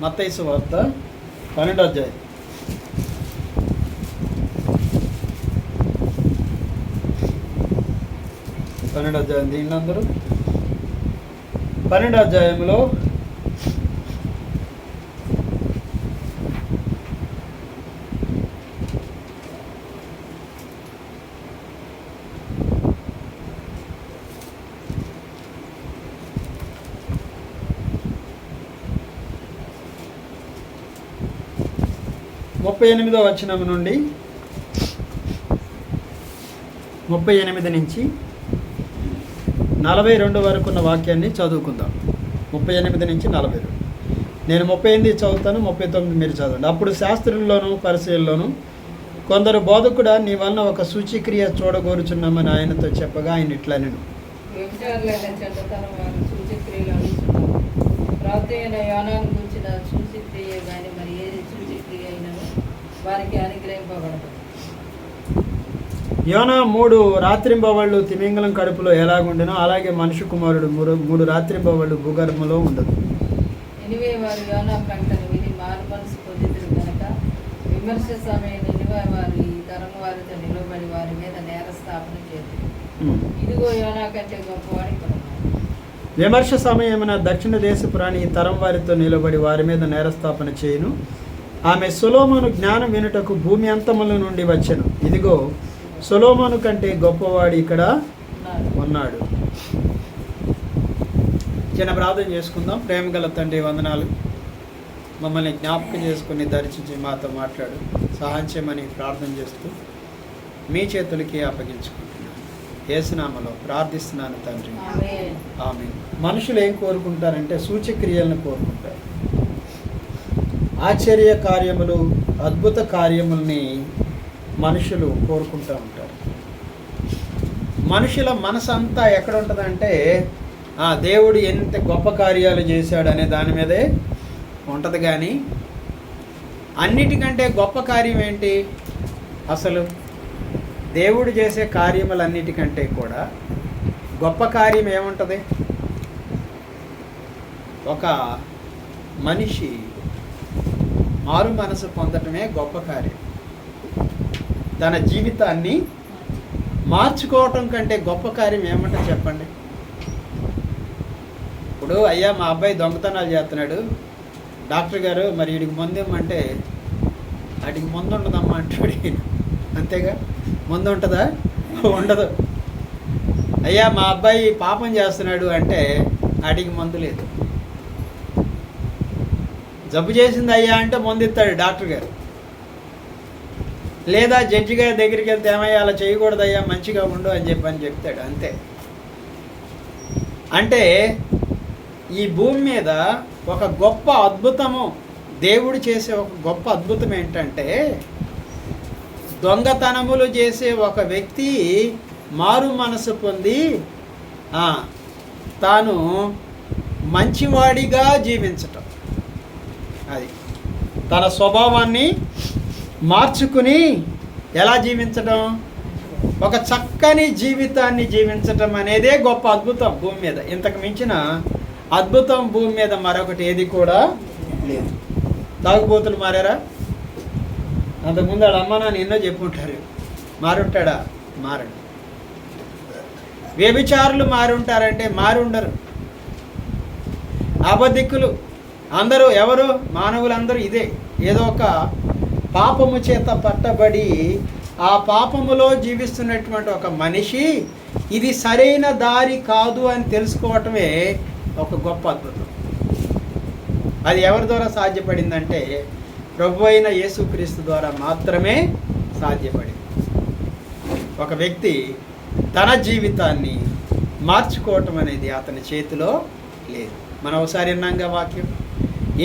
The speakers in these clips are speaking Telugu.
మత్తయి సువార్త 12వ అధ్యాయం. 12వ అధ్యాయం దీన్ని అందరూ 12వ అధ్యాయంలో 38వ వచనం నుండి 38 నుంచి 42 వరకు ఉన్న వాక్యాన్ని చదువుకుందాం. 38 నుంచి 42. నేను 38 చదువుతాను, 39 మీరు చదవండి. అప్పుడు శాస్త్రుల్లోనూ పరిసయ్యుల్లోనూ కొందరు బోధకుడా, నీ వలన ఒక సూచిక్రియ చూడగోరుచున్నామని ఆయనతో చెప్పగా ఆయన ఇట్లా నేను యోనా 3 రాత్రింబవళ్ళు తిమింగలం కడుపులో ఎలాగుండెనో అలాగే మనుష్య కుమారుడు 3 రాత్రింబవళ్ళు భూగర్భంలో ఉండదు. విమర్శ సమయమున దక్షిణ దేశపు రాణి ఈ తరం వారితో నిలబడి వారి మీద నేరస్థాపన చేయును. ఆమె సొలొమోను జ్ఞానం వినుటకు భూమి అంతముల నుండి వచ్చెను. ఇదిగో సొలొమోను కంటే గొప్పవాడు ఇక్కడ ఉన్నాడు. చిన్న ప్రార్థన చేసుకుందాం. ప్రేమగల తండ్రి, వందనాలు. మమ్మల్ని జ్ఞాపకం చేసుకుని దర్శించి మాతో మాట్లాడు, సహాయం చేయమని ప్రార్థన చేస్తూ మీ చేతులకి అప్పగించుకుంటున్నాను. యేసునామములో ప్రార్థిస్తున్నాను తండ్రి, ఆమేన్. మనుషులు ఏం కోరుకుంటారంటే సూచక్రియలను కోరుకుంటారు. ఆశ్చర్య కార్యములు, అద్భుత కార్యముల్ని మనుషులు కోరుకుంటూ ఉంటారు. మనుషుల మనసు అంతా ఎక్కడ ఉంటుందంటే దేవుడు ఎంత గొప్ప కార్యాలు చేశాడు అనే దాని మీదే ఉంటుంది. కానీ అన్నిటికంటే గొప్ప కార్యం ఏంటి? అసలు దేవుడు చేసే కార్యములన్నిటికంటే కూడా గొప్ప కార్యం ఏముంటుంది? ఒక మనిషి మారు మనసు పొందటమే గొప్ప కార్యం. తన జీవితాన్ని మార్చుకోవటం కంటే గొప్ప కార్యం ఏమంటారు చెప్పండి? ఇప్పుడు అయ్యా మా అబ్బాయి దొంగతనాలు చేస్తున్నాడు, డాక్టర్ గారు మరి వీడికి మందు ఇమ్మంటే వాటికి మందు ఉండదమ్మా అంటాడు. అంతేగా, మందు ఉంటుందా? ఉండదు. అయ్యా మా అబ్బాయి పాపం చేస్తున్నాడు అంటే వాటికి మందు లేదు. జబ్బు చేసింది అయ్యా అంటే మందు ఇస్తాడు డాక్టర్ గారు. లేదా జడ్జి గారి దగ్గరికి వెళ్తే ఏమయ్యా అలా చేయకూడదయ్యా, మంచిగా ఉండు అని చెప్తాడు. అంతే. అంటే ఈ భూమి మీద ఒక గొప్ప అద్భుతము, దేవుడు చేసే ఒక గొప్ప అద్భుతం ఏంటంటే దొంగతనములు చేసే ఒక వ్యక్తి మారు మనసు పొంది తాను మంచివాడిగా జీవించటం. అది తన స్వభావాన్ని మార్చుకుని ఎలా జీవించడం? ఒక చక్కని జీవితాన్ని జీవించటం అనేదే గొప్ప అద్భుతం భూమి మీద. ఇంతకు మించిన అద్భుతం భూమి మీద మరొకటి ఏది కూడా లేదు. తాగుబోతులు మారారా? అంతకుముందు వాళ్ళ అమ్మ నాన్న ఎన్నో చెప్పుంటారు. మారుంటాడా? మారండి. వ్యభిచారులు మారుంటారంటే మారుండరు. అబద్ధికులు అందరూ ఎవరు? మానవులందరూ ఇదే. ఏదో ఒక పాపము చేత పట్టబడి ఆ పాపములో జీవిస్తున్నటువంటి ఒక మనిషి ఇది సరైన దారి కాదు అని తెలుసుకోవటమే ఒక గొప్ప అద్భుతం. అది ఎవరి ద్వారా సాధ్యపడిందంటే ప్రభు అయిన యేసుక్రీస్తు ద్వారా మాత్రమే సాధ్యపడింది. ఒక వ్యక్తి తన జీవితాన్ని మార్చుకోవటం అనేది అతని చేతిలో లేదు. మనం ఒకసారి విన్నాంగా వాక్యం,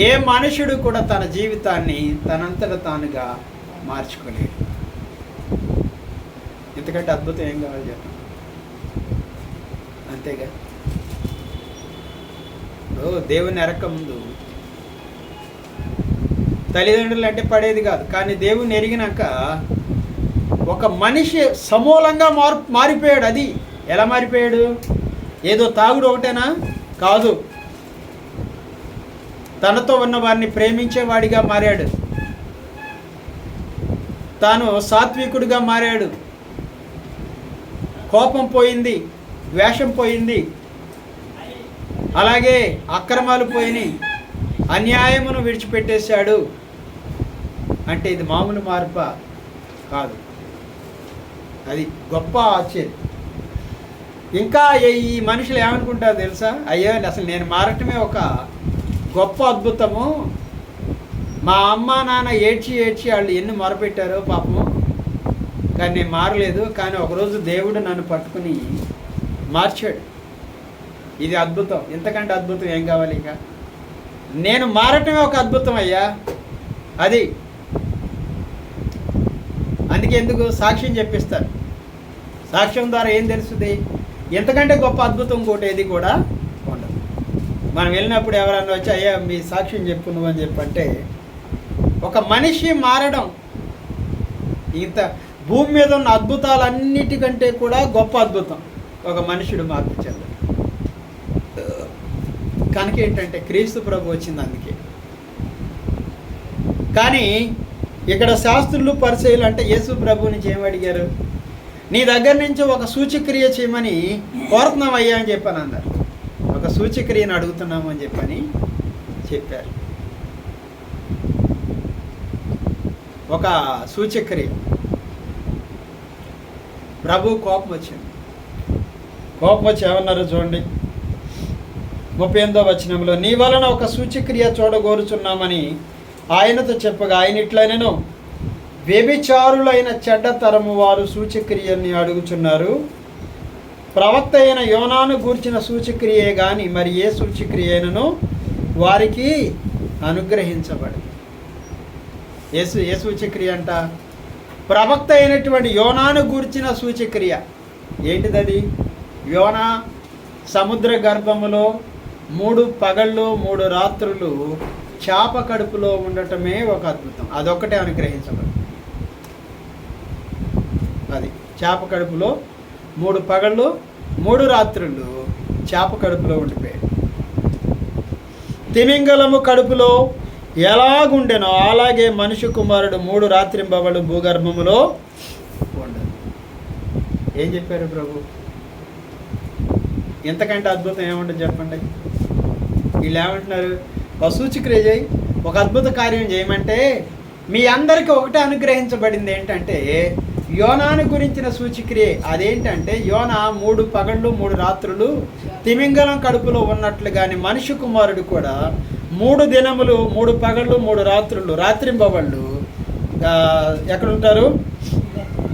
ఏ మనుషుడు కూడా తన జీవితాన్ని తనంతట తానుగా మార్చుకోలేడు. ఎందుకంటే అద్భుతం ఏం కావాలి చెప్పండి? అంతేగా. దేవుని ఎరక్క ముందు తల్లిదండ్రులు అంటే పడేది కాదు. కానీ దేవుని ఎరిగినాక ఒక మనిషి సమూలంగా మారిపోయాడు. అది ఎలా మారిపోయాడు? ఏదో తాగుడు ఒకటేనా? కాదు. తనతో ఉన్న వారిని ప్రేమించేవాడిగా మారాడు. తాను సాత్వికుడిగా మారాడు. కోపం పోయింది, ద్వేషం పోయింది, అలాగే అక్రమాలు పోయినాయి, అన్యాయమును విడిచిపెట్టేశాడు. అంటే ఇది మామూలు మార్ప కాదు, అది గొప్ప ఆశ్చర్యం. ఇంకా ఈ మనుషులు ఏమనుకుంటారో తెలుసా? అయ్యో అసలు నేను మారటమే ఒక గొప్ప అద్భుతము. మా అమ్మ నాన్న ఏడ్చి వాళ్ళు ఎన్ని మొరపెట్టారో పాపము, కానీ నేను మారలేదు. కానీ ఒకరోజు దేవుడు నన్ను పట్టుకుని మార్చాడు. ఇది అద్భుతం, ఇంతకంటే అద్భుతం ఏం కావాలి? ఇక నేను మారటమే ఒక అద్భుతం అయ్యా. అది అందుకే ఎందుకు సాక్ష్యం చెప్పిస్తారు. సాక్ష్యం ద్వారా ఏం తెలుస్తుంది? ఎంతకంటే గొప్ప అద్భుతం ఇంకోటి ఏది కూడా ఉండదు. మనం వెళ్ళినప్పుడు ఎవరన్నా వచ్చి అయ్యా మీ సాక్ష్యం చెప్పు నువ్వు అని చెప్పంటే, ఒక మనిషి మారడం ఇంత భూమి మీద ఉన్న అద్భుతాలన్నిటికంటే కూడా గొప్ప అద్భుతం ఒక మనుషుడు మార్పు చెందడం. కనుక ఏంటంటే క్రీస్తు ప్రభు వచ్చింది అందుకే. కానీ ఇక్కడ శాస్త్రులు పరిచయులు అంటే యేసు ప్రభు నుంచి ఏమడిగారు? నీ దగ్గర నుంచి ఒక సూచక్రియ చేయమని కోరుతున్నామయ్యా అని చెప్పని అన్నారు. ఒక సూచక్రియను అడుగుతున్నాము అని చెప్పని చెప్పారు. ఒక సూచక్రియ. ప్రభు కోపం వచ్చింది. కోపం వచ్చి ఏమన్నారు చూడండి, 38వ వచనంలో, నీ వలన ఒక సూచక్రియ చూడగోరుచున్నామని ఆయనతో చెప్పగా ఆయన ఇట్లనెను, వ్యభిచారులైన చెడ్డ తరము వారు సూచక్రియని అడుగుచున్నారు. ప్రవక్త అయిన యోనాను గూర్చిన సూచక్రియే కానీ మరి ఏ సూచక్రియను వారికి అనుగ్రహించబడి. ఏ సూచక్రియ అంట? ప్రవక్త అయినటువంటి యోనాను గూర్చిన సూచక్రియ. ఏంటిదది? యోనా సముద్ర గర్భములో 3 పగళ్ళు 3 రాత్రులు చేప కడుపులో ఉండటమే ఒక అద్భుతం. అదొక్కటే అనుగ్రహించబడి. అది చేప కడుపులో 3 పగళ్ళు 3 రాత్రులు చేప కడుపులో ఉండిపోయాడు. తిమింగలము కడుపులో ఎలాగుండెనో అలాగే మనుష్య కుమారుడు 3 రాత్రింబవళ్ళు భూగర్భములో ఉండదు. ఏం చెప్పారు ప్రభు? ఎంతకంటే అద్భుతం ఏముంటుంది చెప్పండి? వీళ్ళు ఏమంటున్నారు? ఒక సూచక్రియ చేయి, ఒక అద్భుత కార్యం చేయమంటే మీ అందరికీ ఒకటే అనుగ్రహించబడింది. ఏంటంటే యోనాను గురించిన సూచక్రియ. అదేంటంటే యోనా 3 పగళ్ళు 3 రాత్రులు తిమింగలం కడుపులో ఉన్నట్లుగానే మనుష్య కుమారుడు కూడా 3 దినములు 3 పగళ్ళు 3 రాత్రులు రాత్రింబవళ్ళు ఎక్కడుంటారు?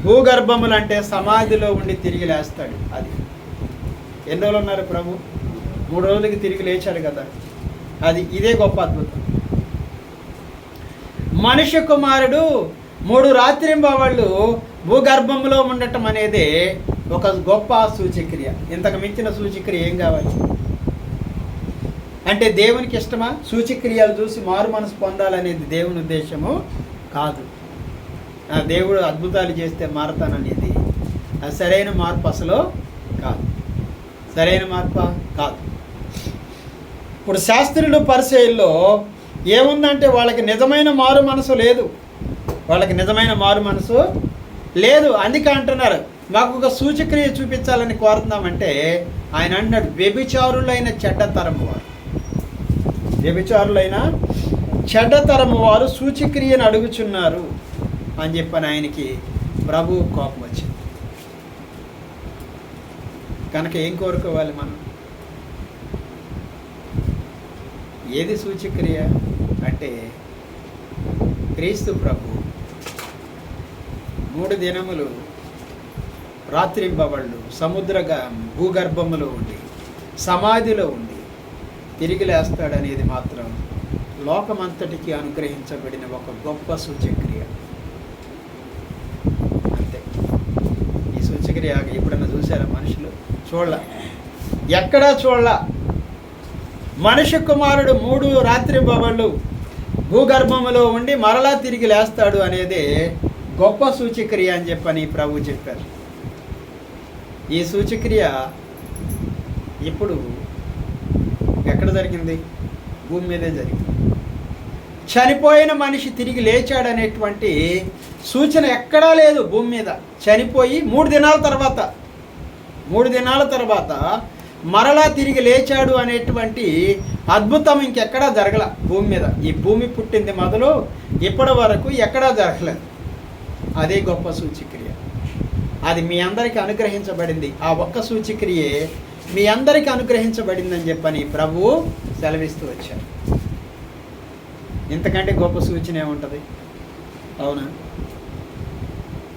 భూగర్భములు అంటే సమాధిలో ఉండి తిరిగి లేస్తాడు. అది ఎన్ని రోజులు ఉన్నారు ప్రభు? 3 రోజులకి తిరిగి లేచాడు కదా. అది ఇదే గొప్ప అద్భుతం. మనుష్య కుమారుడు 3 రాత్రింబవళ్ళు భూగర్భంలో ఉండటం అనేది ఒక గొప్ప సూచక్రియ. ఇంతకు మించిన సూచక్రియ ఏం కావాలి? అంటే దేవునికి ఇష్టమా? సూచక్రియలు చూసి మారు మనసు పొందాలనేది దేవుని ఉద్దేశము కాదు. దేవుడు అద్భుతాలు చేస్తే మారతాననేది అది సరైన మార్పు అసలు కాదు. సరైన మార్పు కాదు. ఇప్పుడు శాస్త్రులు పరిచయుల్లో ఏముందంటే వాళ్ళకి నిజమైన మారు మనసు లేదు. వాళ్ళకి నిజమైన మారు మనసు లేదు. అందుకే అంటున్నారు మాకు ఒక సూచక్రియ చూపించాలని కోరుతున్నామంటే ఆయన అంటున్నాడు, వ్యభిచారులైన చెడ్డతరము వారు, వ్యభిచారులైన చెడ్డతరము వారు సూచక్రియను అడుగుచున్నారు అని చెప్పని ఆయనకి ప్రభు కోపం వచ్చింది. కనుక ఏం కోరుకోవాలి మనం? ఏది సూచక్రియ అంటే క్రీస్తు ప్రభు 3 దినములు రాత్రింబవళ్ళు భూగర్భములో ఉండి సమాధిలో ఉండి తిరిగి లేస్తాడనేది మాత్రం లోకమంతటికి అనుగ్రహించబడిన ఒక గొప్ప సూచక్రియ. అంతే. ఈ సూచక్రియ ఎప్పుడన్నా చూసారా మనుషులు? చూడలా, ఎక్కడా చూడలా. మనుష్య కుమారుడు 3 రాత్రింబవళ్ళు భూగర్భములో ఉండి మరలా తిరిగి లేస్తాడు అనేది గొప్ప సూచక్రియ అని చెప్పని ప్రభు చెప్పారు. ఈ సూచక్రియ ఇప్పుడు ఎక్కడ జరిగింది? భూమి మీదే జరిగింది. చనిపోయిన మనిషి తిరిగి లేచాడనేటువంటి సూచన ఎక్కడా లేదు భూమి మీద. చనిపోయి 3 దినాల తర్వాత మరలా తిరిగి లేచాడు అనేటువంటి అద్భుతం ఇంకెక్కడా జరగల భూమి మీద. ఈ భూమి పుట్టింది మొదలు ఇప్పటి వరకు ఎక్కడా జరగలేదు. అదే గొప్ప సూచక్రియ. అది మీ అందరికీ అనుగ్రహించబడింది. ఆ ఒక్క సూచక్రియే మీ అందరికీ అనుగ్రహించబడిందని చెప్పని ప్రభువు సెలవిస్తూ వచ్చారు. ఇంతకంటే గొప్ప సూచన ఏముంటుంది? అవునా?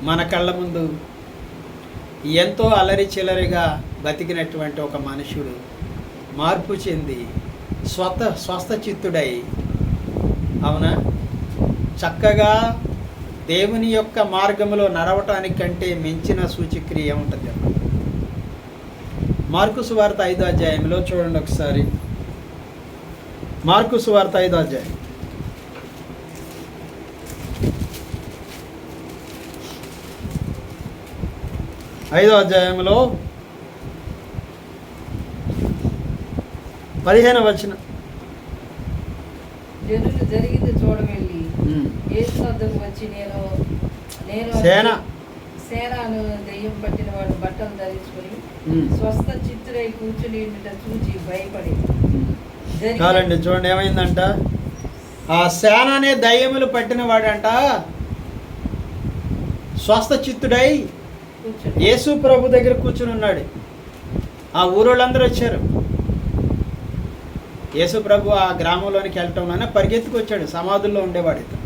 మన కళ్ళ ముందు ఎంతో అల్లరి చిల్లరిగా బతికినటువంటి ఒక మనుషుడు మార్పు చెంది స్వస్థ చిత్తుడై, అవునా, చక్కగా దేవుని యొక్క మార్గంలో నడవటానికంటే మించిన సూచక్రియ ఉంటుంది. మార్కు సువార్త 5వ అధ్యాయంలో చూడండి ఒకసారి. మార్కు సువార్త 5వ అధ్యాయం 5వ అధ్యాయంలో 15వ వచనం. జనులు జరిగింది చూడవెళ్ళి యేసు వద్దకు వచ్చి నేను సేనాను దెయ్యం పట్టిన వాడు బట్టలు ధరించుకొని స్వస్థ చిత్తుడై కూర్చుని చూచి భయపడి. కాలండి చూడండి ఏమైందంట. ఆ సేన అనే దయ్యములు పట్టిన వాడంట స్వస్థ చిత్తుడై యేసు ప్రభు దగ్గర కూర్చుని ఉన్నాడు. ఆ ఊరోళ్ళందరూ వచ్చారు. యేసు ప్రభు ఆ గ్రామంలోనికి వెళ్ళటంలోనే పరిగెత్తుకొచ్చాడు. సమాధుల్లో ఉండేవాడు ఇతను.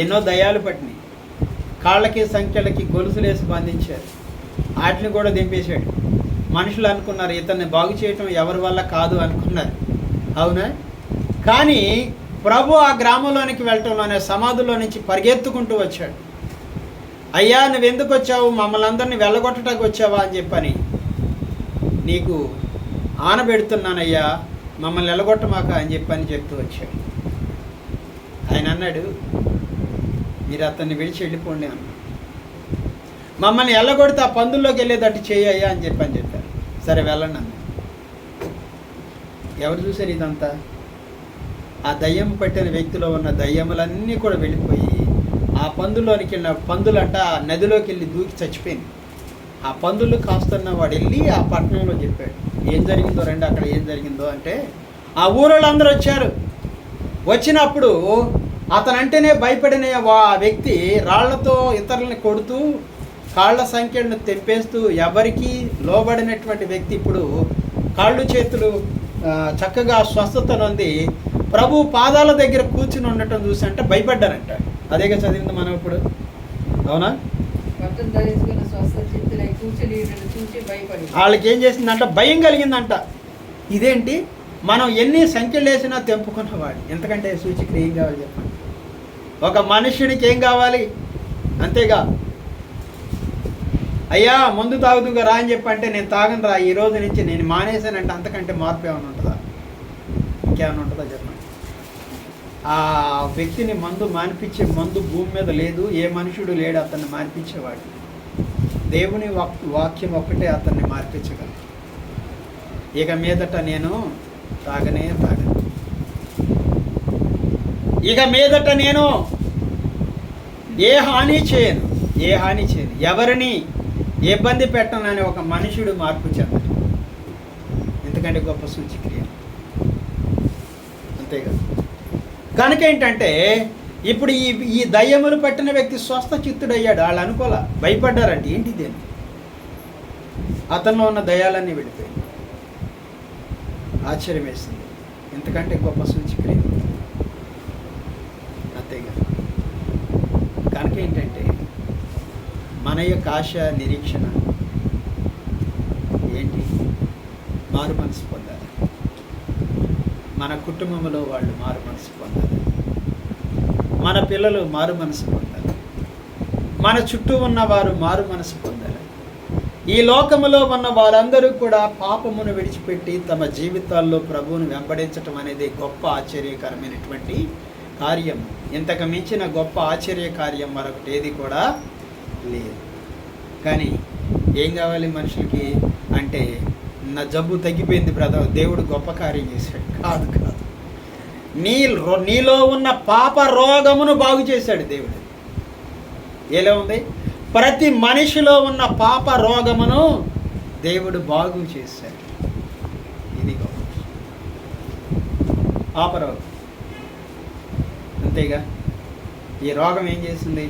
ఎన్నో దయ్యాలు పట్టినాయి. కాళ్ళకి సంఖ్యలకి గొలుసులు వేసి బంధించారు. వాటిని కూడా దింపేశాడు. మనుషులు అనుకున్నారు ఇతన్ని బాగు చేయటం ఎవరి వల్ల కాదు అనుకున్నారు. అవునా? కానీ ప్రభు ఆ గ్రామంలోనికి వెళ్ళటంలోనే సమాధుల్లో నుంచి పరిగెత్తుకుంటూ వచ్చాడు. అయ్యా, నువ్వెందుకు వచ్చావు? మమ్మల్ని అందరినీ వెళ్ళగొట్టడానికి వచ్చావా అని చెప్పని నీకు ఆనబెడుతున్నానయ్యా, మమ్మల్ని వెళ్ళగొట్టమాక అని చెప్పని చెప్తూ వచ్చాడు. ఆయన అన్నాడు, మీరు అతన్ని విడిచి వెళ్ళిపోండి అన్నాడు. మమ్మల్ని వెళ్ళగొడితే ఆ పందుల్లోకి వెళ్ళేటట్టు చేయయ్యా అని చెప్పారు. సరే వెళ్ళండి అన్న. ఎవరు చూశారు ఇదంతా? ఆ దయ్యం పట్టిన వ్యక్తిలో ఉన్న దయ్యములన్నీ కూడా వెళ్ళిపోయి ఆ పందుల్లోనికి వెళ్ళిన పందులంట ఆ నదిలోకి వెళ్ళి దూకి చచ్చిపోయింది. ఆ పందులు కాస్తున్న వాడు వెళ్ళి ఆ పట్టణంలో చెప్పాడు ఏం జరిగిందో రండి అక్కడ ఏం జరిగిందో అంటే ఆ ఊరోళ్ళందరూ వచ్చారు. వచ్చినప్పుడు అతనంటేనే భయపడిన ఆ వ్యక్తి రాళ్లతో ఇతరులని కొడుతూ కాళ్ళ సంఖ్యలను తెంపేస్తూ ఎవరికి లోబడినటువంటి వ్యక్తి ఇప్పుడు కాళ్ళు చేతులు చక్కగా స్వస్థత నొంది ప్రభు పాదాల దగ్గర కూర్చుని ఉండటం చూసి అంటే భయపడ్డారంట. అదేగా చదివింది మనం ఇప్పుడు. అవునా? వాళ్ళకి ఏం చేసిందంట? భయం కలిగిందంట. ఇదేంటి, మనం ఎన్ని సంఖ్యలు వేసినా తెంపుకున్నవాడు. ఎంతకంటే సూచిక ఏం కావాలి చెప్పండి? ఒక మనుష్యునికి ఏం కావాలి? అంతేగా, అయ్యా మందు తాగుదుగా రా అని చెప్పంటే నేను తాగను రా, ఈ రోజు నుంచి నేను మానేశానంటే అంతకంటే మార్పు ఏమైనా ఉంటుందా? ఇంకేమైనా ఉంటుందా చెప్పండి? ఆ వ్యక్తిని మందు మానిపించే మందు భూమి మీద లేదు. ఏ మనుషుడు లేడు అతన్ని మానిపించేవాడు. దేవుని వాక్యం ఒక్కటే అతన్ని మార్పించగలదు. ఇక మీదట నేను తాగను, ఇక మీదట నేను ఏ హాని చేయను, ఎవరిని ఇబ్బంది పెట్టనని ఒక మనుషుడు మార్పు చెందాడు. ఎందుకంటే గొప్ప సూచక్రియ. అంతేగా. కనుక ఏంటంటే ఇప్పుడు ఈ దయ్యములు పట్టిన వ్యక్తి స్వస్థ చిత్తుడయ్యాడు. వాళ్ళు అనుకోలే, భయపడ్డారంటే ఏంటిది అని. అతనిలో ఉన్న దయ్యాలన్నీ వెళ్ళిపోయాయి. ఆశ్చర్యం వేసింది. ఎందుకంటే గొప్ప సూచక్రియ. అంతేగా. కనుక ఏంటంటే మన యొక్క ఆశ నిరీక్షణ ఏంటి? మారు మనసు పొందాలి. మన కుటుంబంలో వాళ్ళు మారు మనసు పొందాలి. మన పిల్లలు మారు మనసు పొందాలి. మన చుట్టూ ఉన్నవారు మారు మనసు పొందాలి. ఈ లోకములో ఉన్న వారందరూ కూడా పాపమును విడిచిపెట్టి తమ జీవితాల్లో ప్రభువును వెంబడించటం అనేది గొప్ప ఆశ్చర్యకరమైనటువంటి కార్యం. ఇంతకు మించిన గొప్ప ఆశ్చర్య కార్యం మరొకటి ఏది కూడా లేదు. కానీ ఏం కావాలి మనుషులకి అంటే, నా జబ్బు తగ్గిపోయింది బ్రదర్, దేవుడు గొప్ప కార్యం చేశాడు. కాదు, నీలో ఉన్న పాప రోగమును బాగు చేశాడు దేవుడు. ఎలా ఉంది? ప్రతి మనిషిలో ఉన్న పాప రోగమును దేవుడు బాగు చేశాడు. ఇది పాప రోగం. అంతేగా, ఈ రోగం ఏం చేసింది?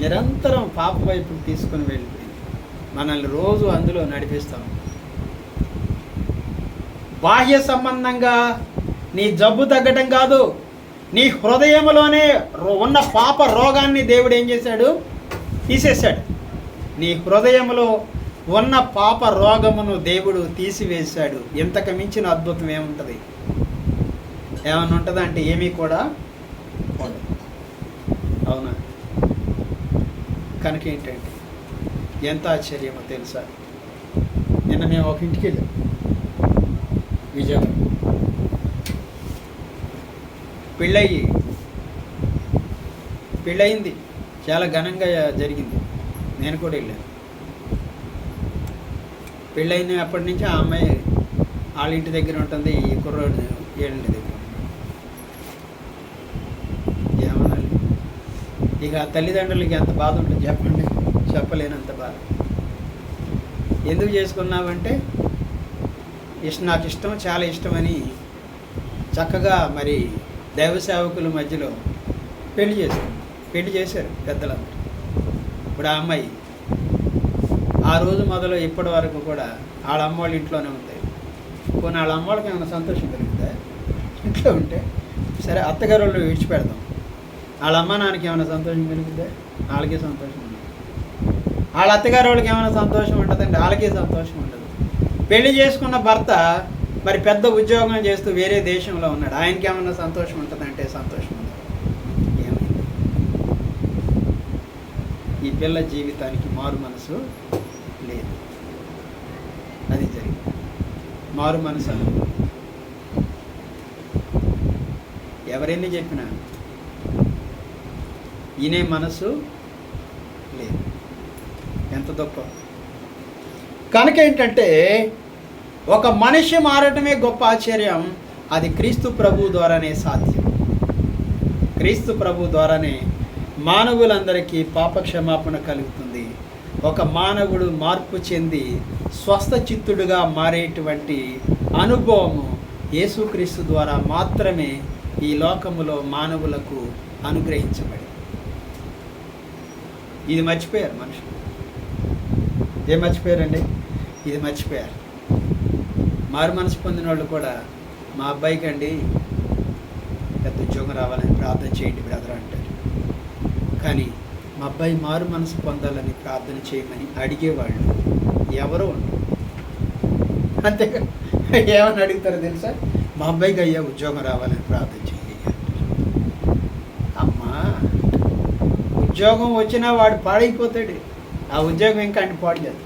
నిరంతరం పాప వైపు తీసుకొని వెళ్ళిపోయింది. మనల్ని రోజు అందులో నడిపిస్తాం. బాహ్య సంబంధంగా నీ జబ్బు తగ్గటం కాదు, నీ హృదయంలోనే ఉన్న పాప రోగాన్ని దేవుడు ఏం చేశాడు? తీసేశాడు. నీ హృదయంలో ఉన్న పాప రోగమును దేవుడు తీసివేశాడు. ఇంతకు మించిన అద్భుతం ఏముంటుంది? ఏమన్నా ఉంటుందా అంటే ఏమీ కూడా ఉండదు. అవునా? కనుక ఏంటంటే ఎంత ఆశ్చర్యమో తెలుసా? నిన్న మేము ఒక ఇంటికి వెళ్ళాం, విజయవాడ. పెళ్ళయింది, చాలా ఘనంగా జరిగింది. నేను కూడా వెళ్ళాను. పెళ్ళైన అప్పటి నుంచి ఆ అమ్మాయి వాళ్ళ ఇంటి దగ్గర ఉంటుంది, ఈ కుర్రోడు ఏడింటి దగ్గర. ఏమనాలి ఇక? తల్లిదండ్రులకి ఎంత బాధ ఉంటుంది చెప్పండి, చెప్పలేనంత బాధ. ఎందుకు చేసుకున్నావంటే నాకు ఇష్టం, చాలా ఇష్టమని చక్కగా మరి దైవ సేవకుల మధ్యలో పెళ్లి చేశారు పెద్దలందరూ. ఇప్పుడు ఆ అమ్మాయి ఆ రోజు మొదలు ఇప్పటి వరకు కూడా వాళ్ళ అమ్మ వాళ్ళ ఇంట్లోనే ఉంది. కొన్ని వాళ్ళ అమ్మ వాళ్ళకి ఏమైనా సంతోషం కలుగుతుందా? ఇంట్లో ఉంటే సరే, అత్తగారు వాళ్ళు విడిచిపెడతాం. వాళ్ళ అమ్మ నాన్నకి ఏమైనా సంతోషం కలుగుతుందా? వాళ్ళకి సంతోషం ఉండదు. వాళ్ళ అత్తగారు వాళ్ళకి ఏమైనా సంతోషం ఉంటుందండి? వాళ్ళకి సంతోషం ఉండదు. పెళ్లి చేసుకున్న భర్త మరి పెద్ద ఉద్యోగం చేస్తూ వేరే దేశంలో ఉన్నాడు, ఆయనకి ఏమైనా సంతోషం ఉంటుందంటే సంతోషం ఉండదు. ఏమైంది? ఈ పిల్ల జీవితానికి మారు మనసు లేదు. అది జరిగింది. మారు మనసు ఎవరెన్ని చెప్పినా ఈయనే మనసు లేదు. ఎంత గొప్ప! కనుక ఏంటంటే ఒక మనిషి మారటమే గొప్ప ఆశ్చర్యం. అది క్రీస్తు ప్రభు ద్వారానే సాధ్యం. క్రీస్తు ప్రభు ద్వారానే మానవులందరికీ పాపక్షమాపణ కలుగుతుంది. ఒక మానవుడు మార్పు చెంది స్వస్థ చిత్తుడుగా మారేటువంటి అనుభవము యేసుక్రీస్తు ద్వారా మాత్రమే ఈ లోకములో మానవులకు అనుగ్రహించబడి. ఇది మర్చిపోయారు మనుషులు. ఏం మర్చిపోయారండి? ఇది మర్చిపోయారు. మారు మనసు పొందిన వాళ్ళు కూడా మా అబ్బాయికి అండి పెద్ద ఉద్యోగం రావాలని ప్రార్థన చేయండి బ్రదర్ అంటారు. కానీ మా అబ్బాయి మారు మనసు పొందాలని ప్రార్థన చేయమని అడిగేవాళ్ళు ఎవరో ఉండరు. అంతేగా, ఏమని అడుగుతారో తెలుసా? మా అబ్బాయికి అయ్యా ఉద్యోగం రావాలని ప్రార్థన చేయండి అంటారు. అమ్మా, ఉద్యోగం వచ్చినా వాడు పాడైపోతాడు. ఆ ఉద్యోగం ఇంకా అన్ని పాడు చేస్తాడు.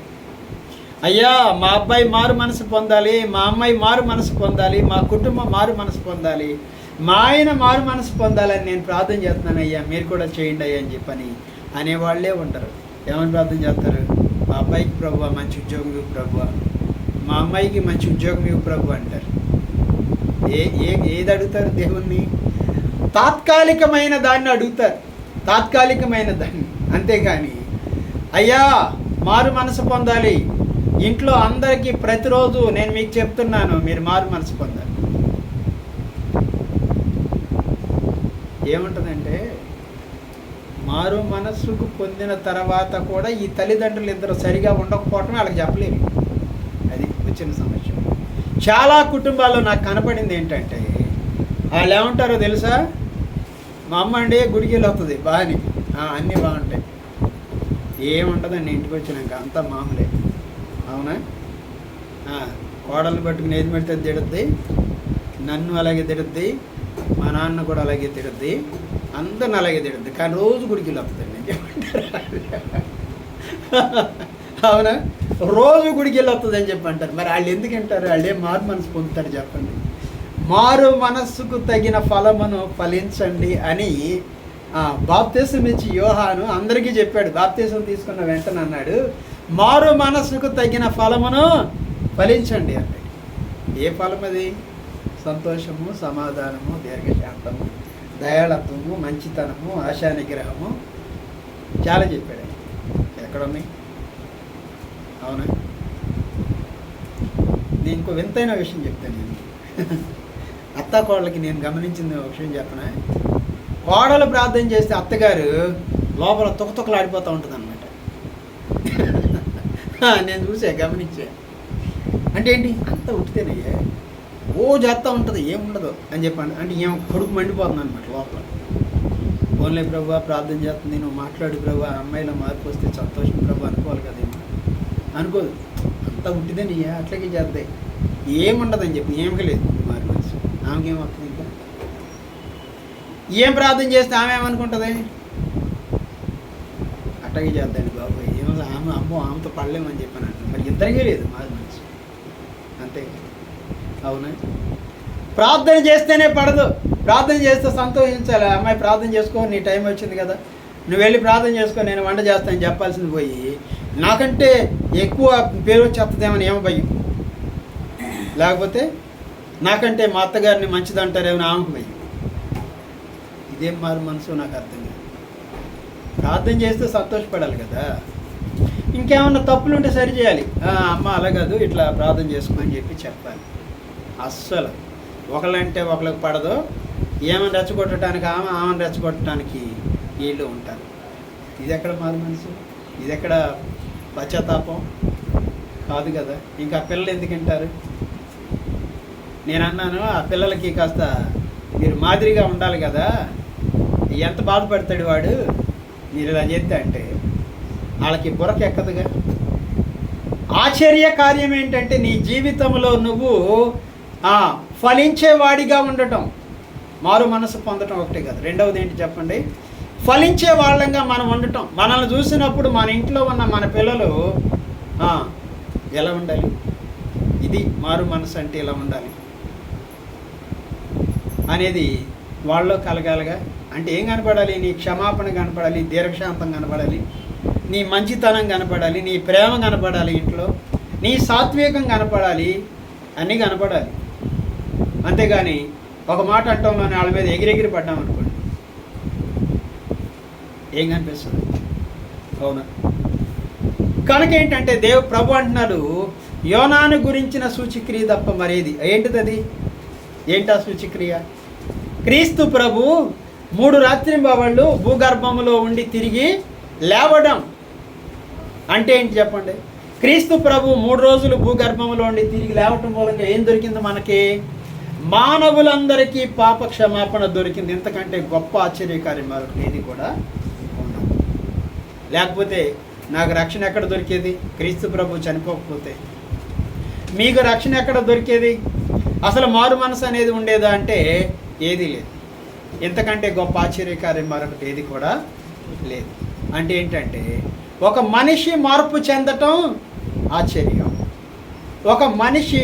అయ్యా మా అబ్బాయి మారు మనసు పొందాలి, మా అమ్మాయి మారు మనసు పొందాలి, మా కుటుంబం మారు మనసు పొందాలి, మా ఆయన మారు మనసు పొందాలని నేను ప్రార్థన చేస్తున్నాను అయ్యా, మీరు కూడా చేయండి అయ్యా అని చెప్పని అనేవాళ్ళే ఉంటారు. ఏమని ప్రార్థన చేస్తారు? మా అబ్బాయికి ప్రభువా మంచి ఉద్యోగం ఇవ్వు ప్రభువా, మా అమ్మాయికి మంచి ఉద్యోగం ఇవ్వు ప్రభు అంటారు. ఏది అడుగుతారు దేవుణ్ణి? తాత్కాలికమైన దాన్ని అడుగుతారు, తాత్కాలికమైన దాన్ని. అంతేగాని అయ్యా మారు మనసు పొందాలి, ఇంట్లో అందరికీ ప్రతిరోజు నేను మీకు చెప్తున్నాను మీరు మారు మనసు పొందాలి. ఏముంటుందంటే మారు మనస్సుకు పొందిన తర్వాత కూడా ఈ తల్లిదండ్రులు ఇద్దరు సరిగా ఉండకపోవటం వాళ్ళకి చెప్పలేము. అది వచ్చిన సమస్య. చాలా కుటుంబాల్లో నాకు కనపడింది ఏంటంటే వాళ్ళు ఏమంటారో తెలుసా? మా అమ్మ అండి గుడికి వెళ్ళి వస్తుంది బాగానే, అన్నీ బాగుంటాయి, ఏముంటుందండి ఇంటికి వచ్చినాక అంతా మామూలే. అవునా? కోడలు పట్టుకుని ఏది పెడితే తిడుద్ది, నన్ను అలాగే తిడుద్ది, మా నాన్న కూడా అలాగే తిడుద్ది, అందరిని అలాగే తిడుద్ది, కానీ రోజు గుడికి వస్తుందండి అని చెప్పంటారు. అవునా? రోజు గుడికి వస్తుంది అని చెప్పంటారు. మరి వాళ్ళు ఎందుకు అంటారు? వాళ్ళు ఏం మారు మనసు పొందుతారు చెప్పండి? మారు మనస్సుకు తగిన ఫలమును ఫలించండి అని బాప్తీసం ఇచ్చి యోహాను అందరికీ చెప్పాడు. బాప్తీసం తీసుకున్న వెంటనే అన్నాడు, మారు మనస్సుకు తగిన ఫలమును ఫలించండి అన్నాడు. ఏ ఫలం అది? సంతోషము, సమాధానము, దీర్ఘశాంతము, దయాళత్వము, మంచితనము, ఆశా నిగ్రహము చాలా చెప్పాడు. ఎక్కడున్నాయి? అవునా? నేను ఇంకో వింతైన విషయం చెప్తాను. నేను అత్తాకోళ్ళకి నేను గమనించింది ఒక విషయం చెప్పనా. కోడలు ప్రార్థన చేస్తే అత్తగారు లోపల తుకతుకలాడిపోతూ ఉంటుంది అనమాట. నేను చూసా, గమనించా. అంటే ఏంటి, అంత ఉట్టితేనయ్యా ఓ చేస్తూ ఉంటుంది, ఏముండదు అని చెప్పాను. అంటే ఏం కొడుకు మండిపోతుంది అనమాట లోపల. ఓన్లీ ప్రభు ప్రార్థన చేస్తుంది, నువ్వు మాట్లాడు ప్రభు, అమ్మాయిలో మార్పు వస్తే సంతోషం ప్రభు అనుకోవాలి కదేమో. అనుకోదు, అంత ఉట్టిదేనయ్యా, అట్లాగే చేస్తాయి, ఏముండదని చెప్పి. ఏమికి లేదు మరి మనసు, ఆమెకేమవుతుంది? ఇంకా ఏం ప్రార్థన చేస్తే ఆమె ఏమనుకుంటుంది? అట్లాగే చేద్దాండి బాబు, ఏమో ఆమె అమ్మో ఆమెతో పడలేమని చెప్పాను అంటే మరి ఇద్దరికీ లేదు మాది మనసు. అంతే, అవునా? ప్రార్థన చేస్తేనే పడదు. ప్రార్థన చేస్తే సంతోషించాలి. అమ్మాయి ప్రార్థన చేసుకో, నీ టైం వచ్చింది కదా, నువ్వు వెళ్ళి ప్రార్థన చేసుకో, నేను వంట చేస్తానని చెప్పాల్సింది పోయి నాకంటే ఎక్కువ పేరు వచ్చేస్తుందేమని ఏమో భయం, లేకపోతే నాకంటే మా అత్తగారిని మంచిదంటారేమో ఆమెకు భయం. ఇదేం మారు మనసు నాకు అర్థం కాదు. ప్రార్థన చేస్తే సంతోషపడాలి కదా. ఇంకేమన్నా తప్పులుంటే సరి చేయాలి. అమ్మ అలా కాదు, ఇట్లా ప్రార్థన చేసుకోమని చెప్పి చెప్పాలి. అస్సలు ఒకళ్ళంటే ఒకళ్ళకి పడదు. ఏమని రెచ్చగొట్టడానికి ఆమెను రెచ్చగొట్టడానికి వీళ్ళు ఉంటారు. ఇది ఎక్కడ మారు మనసు? ఇది ఎక్కడ పశ్చాత్తాపం? కాదు కదా. ఇంకా పిల్లలు ఎందుకు వింటారు? నేను అన్నాను, ఆ పిల్లలకి కాస్త మీరు మాదిరిగా ఉండాలి కదా. ఎంత బాధపడతాడు వాడు మీరు ఇలా చేస్తే అంటే, వాళ్ళకి బుర్రకు ఎక్కదుగా. ఆశ్చర్య కార్యం ఏంటంటే నీ జీవితంలో నువ్వు ఫలించేవాడిగా ఉండటం. మారు మనసు పొందటం ఒకటే కదా. రెండవది ఏంటి చెప్పండి? ఫలించే వాళ్ళంగా మనం ఉండటం. మనల్ని చూసినప్పుడు మన ఇంట్లో ఉన్న మన పిల్లలు ఎలా ఉండాలి? ఇది మారు మనసు అంటే ఇలా ఉండాలి అనేది వాళ్ళలో కలగాలిగా. అంటే ఏం కనపడాలి? నీ క్షమాపణ కనపడాలి, దీర్ఘశాంతం కనపడాలి, నీ మంచితనం కనపడాలి, నీ ప్రేమ కనపడాలి, ఇంట్లో నీ సాత్వికం కనపడాలి, అన్నీ కనపడాలి. అంతేగాని ఒక మాట అంటాంలోనే వాళ్ళ మీద ఎగిరెగిరి పడ్డాం అనుకోండి, ఏం కనిపిస్తుంది? అవునా? కనుక ఏంటంటే ప్రభు అంటున్నాడు, యోనాను గురించిన సూచిక్రియ తప్ప మరేది. ఏంటిది అది? ఏంటా సూచిక్రియ? క్రీస్తు ప్రభు 3 రాత్రింబవళ్ళు భూగర్భంలో ఉండి తిరిగి లేవడం అంటే ఏంటి చెప్పండి? క్రీస్తు ప్రభు 3 రోజులు భూగర్భంలో ఉండి తిరిగి లేవటం మూలంగా ఏం దొరికింది మనకి? మానవులందరికీ పాప క్షమాపణ దొరికింది. ఇంతకంటే గొప్ప ఆశ్చర్యకార్యం మరొకటి ఏది కూడా ఉండదు. లేకపోతే నాకు రక్షణ ఎక్కడ దొరికేది? క్రీస్తు ప్రభు చనిపోకపోతే మీకు రక్షణ ఎక్కడ దొరికేది? అసలు మారు మనసు అనేది ఉండేదా అంటే ఏదీ లేదు. ఇంతకంటే గొప్ప ఆశ్చర్యకార్యం మరొకటి ఏది కూడా లేదు. అంటే ఏంటంటే ఒక మనిషి మార్పు చెందటం ఆశ్చర్యం, ఒక మనిషి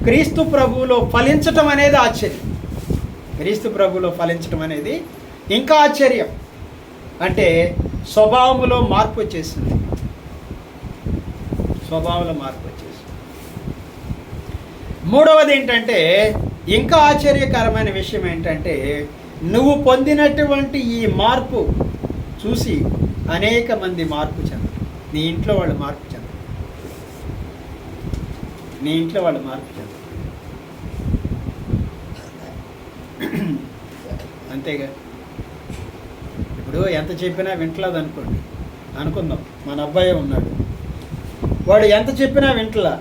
క్రీస్తు ప్రభువులో ఫలించటం అనేది ఆశ్చర్యం. క్రీస్తు ప్రభువులో ఫలించటం అనేది ఇంకా ఆశ్చర్యం. అంటే స్వభావంలో మార్పు వచ్చేసింది. స్వభావంలో మార్పు వచ్చేసింది. మూడవది ఏంటంటే ఇంకా ఆశ్చర్యకరమైన విషయం ఏంటంటే నువ్వు పొందినటువంటి ఈ మార్పు చూసి అనేక మంది మార్పు చెందరు. నీ ఇంట్లో వాళ్ళు మార్పు చెందరు. నీ ఇంట్లో వాళ్ళు మార్పు చెందరు. అంతేగా. ఇప్పుడు ఎంత చెప్పినా వింటలేదు అనుకుందాం. మన అబ్బాయి ఉన్నాడు, వాడు ఎంత చెప్పినా వింటలా.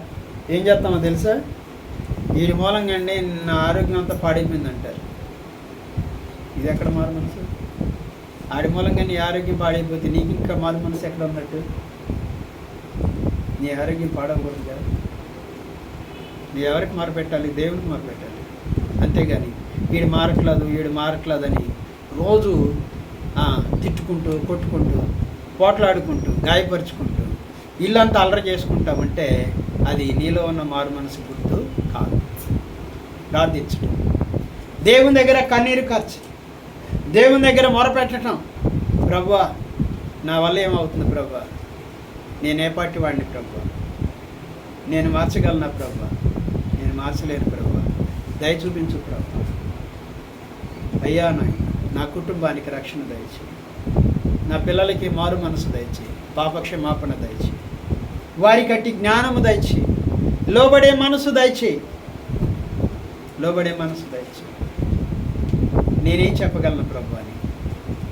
ఏం చేస్తామో తెలుసా? వీడి మూలంగా అండి నా ఆరోగ్యం అంతా పాడైపోయింది అంటారు. ఇది ఎక్కడ మారు మనసు? ఆడి మూలంగా నీ ఆరోగ్యం పాడైపోతే నీకు ఇంకా మారు మనసు ఎక్కడ ఉన్నట్టు? నీ ఆరోగ్యం పాడకూడదు కదా. నీ ఎవరికి మారు పెట్టాలి? దేవునికి మారు పెట్టాలి. అంతేగాని వీడు మారట్లేదు అని రోజు తిట్టుకుంటూ, కొట్టుకుంటూ, పోట్లాడుకుంటూ, గాయపరుచుకుంటూ ఇల్లంతా అల్లరి చేసుకుంటామంటే అది నీలో ఉన్న మారు మనసు గుర్తు కాదు. ప్రార్థించడం, దేవుని దగ్గర కన్నీరు కార్చి, దేవుని దగ్గర మొరపెట్టడం. ప్రభువా నా వల్ల ఏమవుతుంది ప్రభువా? నేను ఏ పార్టీ వాడిని ప్రభువా? నేను మార్చగలనా ప్రభువా? నేను మార్చలేను ప్రభువా. దయ చూపించు ప్రభు. అయ్యా నా కుటుంబానికి రక్షణ దయచేయి, నా పిల్లలకి మారు మనసు దయచేయి, పాపక్షమాపణ దయచేయి, వారికి అట్టి జ్ఞానము దయచేయి, లోబడే మనసు దయచేయి, లోబడే మనసు దయచేయి. నేనేం చెప్పగలను ప్రభు అని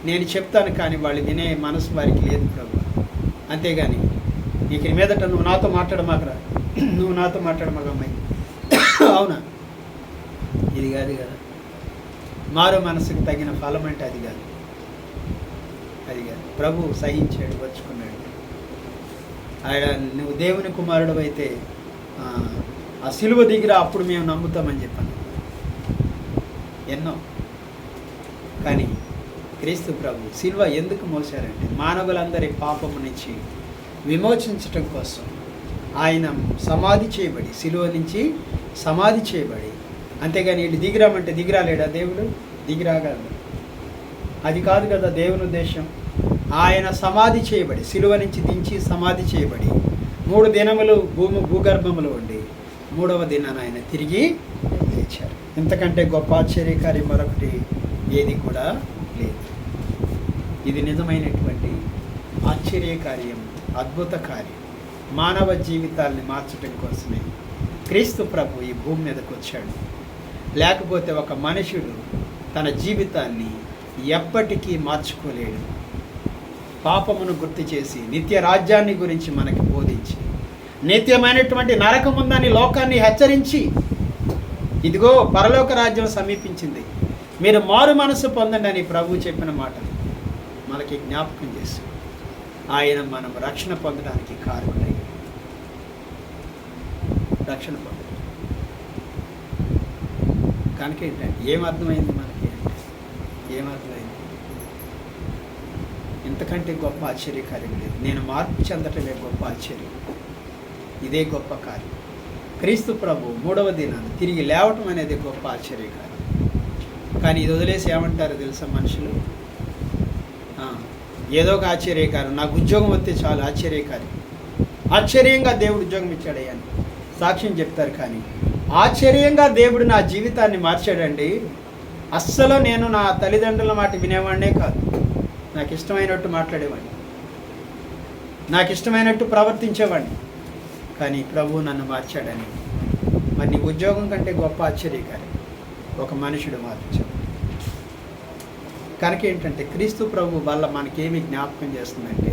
నేను చెప్తాను, కానీ వాళ్ళు వినే మనసు వారికి లేదు ప్రభు. అంతేగాని ఇక మీదట నువ్వు నాతో మాట్లాడమాకరా, నువ్వు నాతో మాట్లాడమాక అమ్మాయి, అవునా? ఇది కాదు కదా. మారు మనసుకు తగిన ఫలం అంటే అది కాదు, అది కాదు. ప్రభు సహించాడు, వచ్చుకున్నాడు. ఆయన నువ్వు దేవుని కుమారుడు అయితే ఆ సిలువ దిగిరా, అప్పుడు మేము నమ్ముతామని చెప్పాను ఎన్నో. కానీ క్రీస్తు ప్రభు సిలువ ఎందుకు మోసారంటే మానవులందరి పాపము నుంచి విమోచించటం కోసం. ఆయన సమాధి చేయబడి, సిలువ నుంచి సమాధి చేయబడి, అంతేగాని వీళ్ళు దిగిరామంటే దిగిరాలేడా దేవుడు? దిగిరాగలడు. అది కాదు కదా దేవుని ఉద్దేశం. ఆయన సమాధి చేయబడి, సిలువ నుంచి దించి సమాధి చేయబడి 3 దినములు భూగర్భములో ఉండి 3వ దినాన ఆయన తిరిగి లేచారు. ఇంతకంటే గొప్ప ఆశ్చర్యకారి మరొకటి ఏది కూడా లేదు. ఇది నిజమైనటువంటి ఆశ్చర్యకార్యం, అద్భుత కార్యం. మానవ జీవితాల్ని మార్చడం కోసమే క్రీస్తు ప్రభు ఈ భూమి మీదకి వచ్చాడు. లేకపోతే ఒక మనుషుడు తన జీవితాన్ని ఎప్పటికీ మార్చుకోలేడు. పాపమును గుర్తు చేసి నిత్య రాజ్యాన్ని గురించి మనకి బోధించి, నిత్యమైనటువంటి నరకం ఉందని లోకాన్ని హెచ్చరించి, ఇదిగో పరలోక రాజ్యం సమీపించింది, మీరు మారు మనసు పొందండి అని ప్రభు చెప్పిన మాట మనకి జ్ఞాపకం చేసి, ఆయన మనం రక్షణ పొందడానికి కారకుడై రక్షణ పొందడం. కనుక ఏంటంటే ఏమర్థమైంది మనకి? ఏమర్థమైంది? ఇంతకంటే గొప్ప ఆశ్చర్యకార్యం లేదు. నేను మార్పు చెందటమే గొప్ప ఆశ్చర్యం. ఇదే గొప్ప కార్యం. క్రీస్తు ప్రభు 3వ దినాన్ని తిరిగి లేవటం అనేది గొప్ప ఆశ్చర్యకార్యం. కానీ ఇది వదిలేసి ఏమంటారు తెలుసా మనుషులు? ఏదో ఒక ఆశ్చర్యకారం, నాకు ఉద్యోగం వస్తే చాలు ఆశ్చర్యకార్యం, ఆశ్చర్యంగా దేవుడు ఉద్యోగం ఇచ్చాడయ్యా అని సాక్ష్యం చెప్తారు. కానీ ఆశ్చర్యంగా దేవుడు నా జీవితాన్ని మార్చాడండి. అస్సలు నేను నా తల్లిదండ్రుల మాట వినేవాడినే కాదు. నాకు ఇష్టమైనట్టు మాట్లాడేవాడిని, నాకు ఇష్టమైనట్టు ప్రవర్తించేవాడిని. కానీ ప్రభు నన్ను మార్చాడని. మరి నీ ఉద్యోగం కంటే గొప్ప ఆశ్చర్యకార్యం ఒక మనుషుడు మార్చాడు. కనుక ఏంటంటే క్రీస్తు ప్రభు వల్ల మనకేమి జ్ఞాపకం చేస్తుందంటే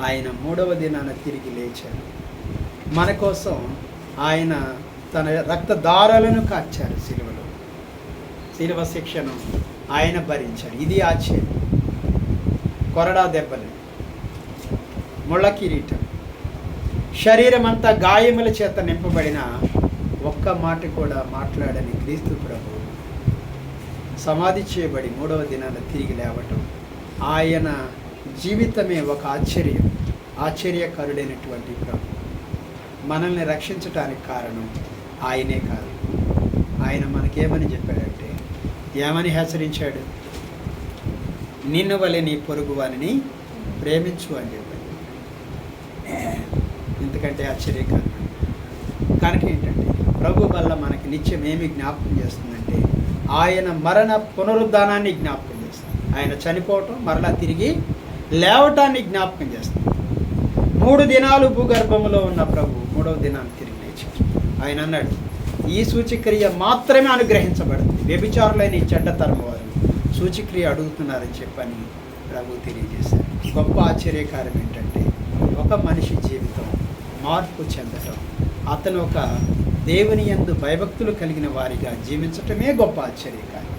ఆయన 3వ దినాన తిరిగి లేచాడు. మన కోసం ఆయన తన రక్తధారలను కార్చారు సిలువలో. సిలువ శిక్షను ఆయన భరించాడు. ఇది ఆశ్చర్యం. కొరడా దెబ్బలు, ముళ్ళ కిరీటం, శరీరం అంతా గాయముల చేత నింపబడిన ఒక్క మాట కూడా మాట్లాడని క్రీస్తు ప్రభు సమాధి చేయబడి 3వ దినాన తిరిగి లేవటం, ఆయన జీవితమే ఒక ఆశ్చర్యం. ఆశ్చర్యకరుడైనటువంటి ప్రభు మనల్ని రక్షించటానికి కారణం ఆయనే కాదు. ఆయన మనకేమని చెప్పాడంటే, ఏమని హెచ్చరించాడు? నిన్ను వలె నీ పొరుగు వారిని ప్రేమించు అని చెప్పాడు. ఎందుకంటే ఆశ్చర్యకరం. కనుక ఏంటంటే ప్రభు వల్ల మనకి నిత్యం ఏమి జ్ఞాపకం చేస్తుందంటే ఆయన మరణ పునరుద్ధానాన్ని జ్ఞాపకం చేస్తుంది. ఆయన చనిపోవటం, మరలా తిరిగి లేవటాన్ని జ్ఞాపకం చేస్తుంది. 3 దినాలు భూగర్భంలో ఉన్న ప్రభు 3వ దినాన్ని తిరిగి లేచాడు. ఆయన అన్నాడు, ఈ సూచక్రియ మాత్రమే అనుగ్రహించబడుతుంది, వ్యభిచారులైన ఈ చెడ్డతరం వారు సూచక్రియ అడుగుతున్నారని చెప్పని ప్రభు తెలియజేశారు. గొప్ప ఆశ్చర్యకారం ఏంటంటే ఒక మనిషి జీవితం మార్పు చెందటం, అతను ఒక దేవుని యందు భయభక్తులు కలిగిన వారిగా జీవించటమే గొప్ప ఆశ్చర్యకార్యం.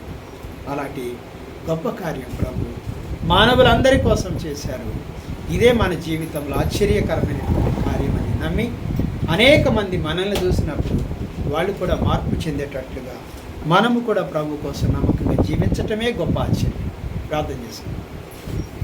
అలాంటి గొప్ప కార్యం ప్రభు మానవులందరి కోసం చేశారు. ఇదే మన జీవితంలో ఆశ్చర్యకరమైనటువంటి కార్యమని నమ్మి అనేక మంది మనల్ని చూసినప్పుడు వాళ్ళు కూడా మార్పు చెందేటట్లుగా మనము కూడా ప్రభు కోసం నమ్మకంగా జీవించటమే గొప్ప ఆశ్చర్యం. ప్రార్థన చేసుకుందాం.